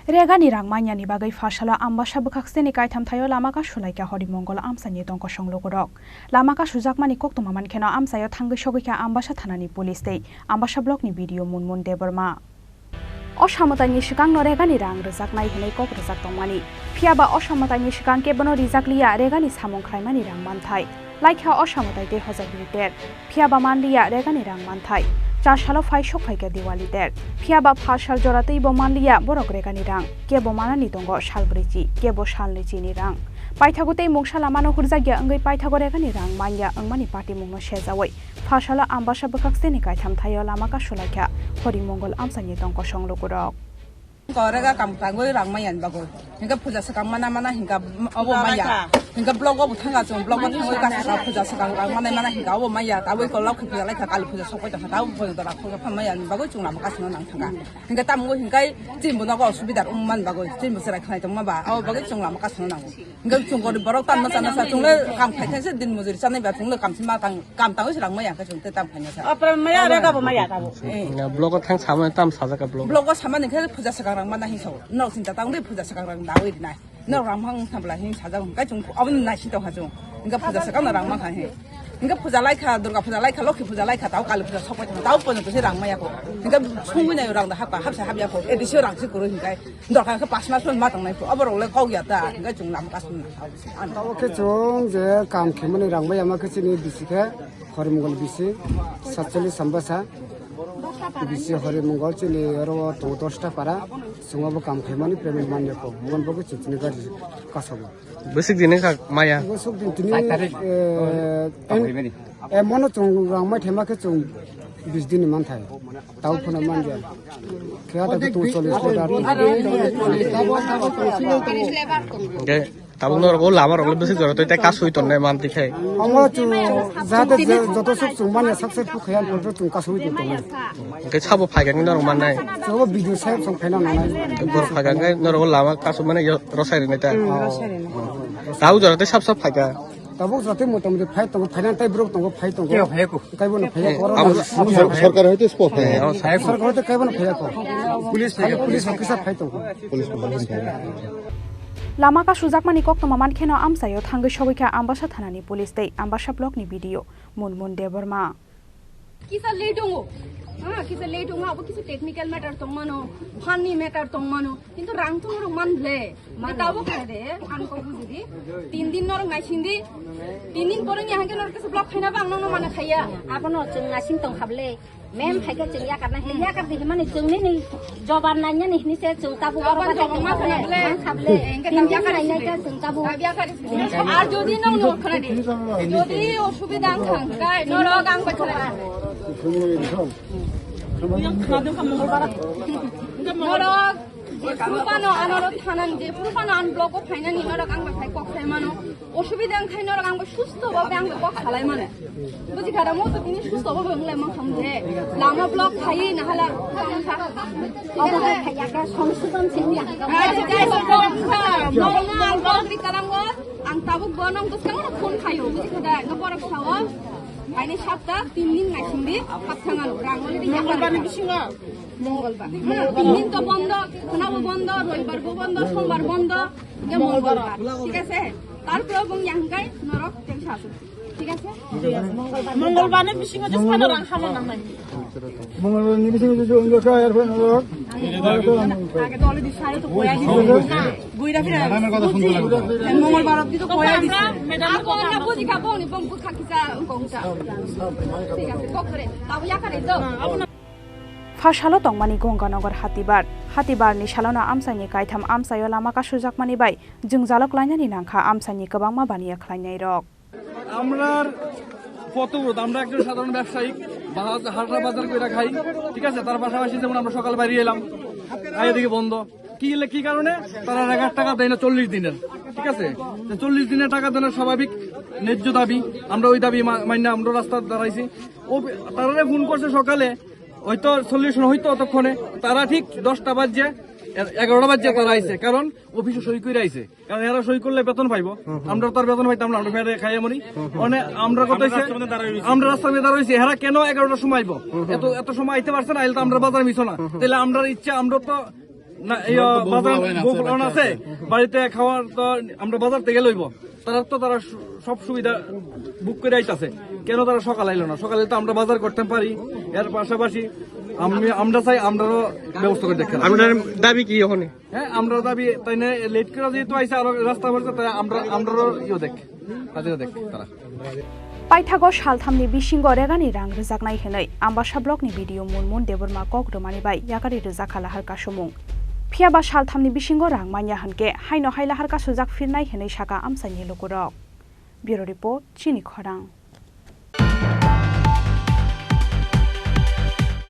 Regani rangmanyani bagai fashala ambasha bukakseni kaitam thayo lamaka sulaika horimongol amsani tongko songlogorok lamaka sujakmani koktomaman kheno amsayo thangai sogika ambasha thanani police tei ambasha blockni video munmun deborma Oshamotani shikang no regani rang rejaknai hinai kok rejak tongmani phiaba oshamotani shikang kebono rijakliya regani samong khlaimani rang manthai laikha oshamotai de hojai riter phiaba manliya regani rang manthai Chashalo fai shokhaika Diwali der phiaba phashal joratei bo manliya borok regani rang kebo manani tongo shalbrichi kebo shalnichi ni rang paithagotei mongsala mano hurjagya angai paithago regani rang manya angmani party mungno shejawai phashala ambasha bakakseni kaitham thayo lamaka sulaikha horimongol amsani tongko songlogorok Korega kampangoi rangmayan bago hingga puja sekang mana hingga awo maya hingga blog awo thanga jong blog thangoi ka puja sekang mana hingga awo maya tawe ko lok puja lai ka kali puja sokoi ta taw puja ta ko ka mayan bago chung lam ka sino nang thanga hingga tamgo hingga jimbo na ko subidar umman bago jimbo sera khlai tong ma ba awo bago chung lam ka sino nang hingga chung ko borok tan ma sana sa chung le kam khai khai se din mujur sanai ba chung le kam sima kam taw se rangmaya ka chung te tam khanya sa apra maya re ka bo maya ta bo blog thang sama tam saja ka blog sama ni khe puja sekang mana hin so no sinta tang de puja sekang rang dawi dinai no rang hang thabla hin saja ka chung abun na sin to ha chung hingga puja sekang rang ma kha he hingga puja lai kha durga puja lai kha lokhi puja lai kha taw kali puja sokoi taw pon to se rang maya ko hingga chungwi na rang da ha ka habsa habya ko edisio rang se kuru hingga ndor ka pasma son ma tang nai ko abro le kau ya ta hingga chung lam ka sun an taw ke chung je kam khemani rang maya ma ke chini bisike horimongol bisi satchali sambasa bisi horimongol chini aro to 10টা para sungabo kam khemani payment manye ko mon bogo chitni gari kasabo basic dine ka maya basic dine mono chung rang ma thema ke chung 20 din man thai taw phona man ja kya ta to 40 Tabung nor ko lama rok lebih segera tu tekas hui tonne manti khai. Amo tu zat joto suk sumban success pu khyan pun tu kasui tu tonne. Ke chabo phai gang nor man nai. Chabo video sai song phena na nai. Gor phai gang nor ko lama kasu mane rosai ne ta. Tahu jora te sab phai ga. Tabuk jate motam de phai to phainan tai brok to phai to. Ke phai ko. Kai bon phai ko. Sarkar hoite spot hai. Sarkar hoite kai bon phai ko. Police officer phai to. Police Lamaka sujakmani koktomaman kheno amsayo thangai sogika ambasha thanani police tei ambasha blockni video munmun deborma kisa leidongo kisa leidongo abo kisu technical matter tongmano funny matter tongmano kintu rang tongro manle tabo khade anko bujidi 3 din nor ngaisindi 3 din pore nyahage nor kisu block khaina ba angno mane khaya apono chung ngasing tong khable mem phaiga chung ya karna ya kar dikhi mane chung ni joban nanya ni se chung tabu baro ba khable tin ya kar nai ka chung tabu ya kar ar jodi nong no khade jodi osubida khang kai nor gang ba khade Norok, Purpano, Anoro Tanan, the Purpano and Block of Pinani, Norok and Paimano, Oshubidan Kainor and Shusto, Bang the Box Halamane. But you had a most of finish Shusto Lemon from there. Lama Block, Hayin, Hala, Kayaka, from Sudan City. Ang tabuk bonong to sekarang pun kayu, jadi kada ngapor sawa. Ini sabta 3 din ngaisindi pathangan rangoli di Mongolbar bisinga Mongolbar 3 din to bondo kenapa bondo রবিবার bondo সোমবার bondo ya Mongolbar ঠিক আছে তারপর এবং ইয়াংকাই নরক তেল শাসু ঠিক আছে Mongolbar bisinga just kada rang sama nang nai Mongolbar ni bisinga jo ongga ka yar phen nor আগে দলে দি সারে তো কোয়া দিছে না গুইরা ফিরা আমার কথা শুনতে লাগবে মঙ্গলবার অবধি তো কোয়া দিছে আপো না বুঝি খাবো নি বম খাকিসা কোংটা ঠিক আছে কোকরে তাও ইয়া করে দাও Phashalo tongmani Gonganagar Hatibar ni shalona amsani kaitham amsayo lamaka sujakmani bai jungjalok lainani nangkha amsani kobangma baniya khlainai rok আমরার পথব্রত আমরা একজন সাধারণ ব্যবসায়িক হাটরা বাজার করে খাই ঠিক আছে তার পাশাপাশি যেমন আমরা সকাল বাইরে এলাম এদিকে বন্ধ কি কারণে তারা 1000 টাকা দেয় না 40 দিনের ঠিক আছে 40 দিনের টাকা দেওয়ার স্বাভাবিক ন্যায্য দাবি আমরা ওই দাবি মাইনা আমরা রাস্তা দাঁড়াইছি ও তারা ফোন করছে সকালে হয়তো সলিউশন হইতো ততক্ষণে তারা ঠিক 10টা বাজে 11টা বাজে তারা আইছে কারণ অফিসে সই করে আইছে কারণ এরা সই করলে বেতন পাইবো আমরা তো বেতন পাইতাম না আমরা ফেরে খাইয়া মরি মানে আমরা কত আমরা রাস্তার মধ্যে দাঁড়াইছি এরা কেন 11টার সময় আইবো এত সময় আইতে পারছে না আইলে তো আমরা বাজার মিছো না তাহলে আমরা ইচ্ছা আমরা তো না এই বাজার গোফলন আছে বাড়িতে খাওয়ার তো আমরা বাজার থেকে লইব তারা সব সুবিধা বুক করে আইতাছে কেন তারা সকালে আইলো না সকালে তো আমরা বাজার করতে পারি এর পাশাপাশি আমরা চাই আমরাও ব্যবস্থা করে দেখতে আপনার দাবি কি ওখানে হ্যাঁ আমরা দাবি তাই না লেট করে যেহেতু আইসে আরো রাস্তা পড়ছে তাই আমরাও দেখ তাদের দেখ তারা पाइथागो सालथामनि बिसिंग रेगानि रां रोजाकनाय हेनै आम्बासा ब्लकनि भिडिअ मुनमुन देबरमा कगदमानि बाय यागारि रोजाखा लाहारका सुमुं फियाबा सालथामनि बिसिंग रां मान्या हनके हाइनो हाइलाहारका सुजाक फिरनाय हेनै साका आमसानि लोगोरक ब्यूरो रिपोर्ट चिनि खरां।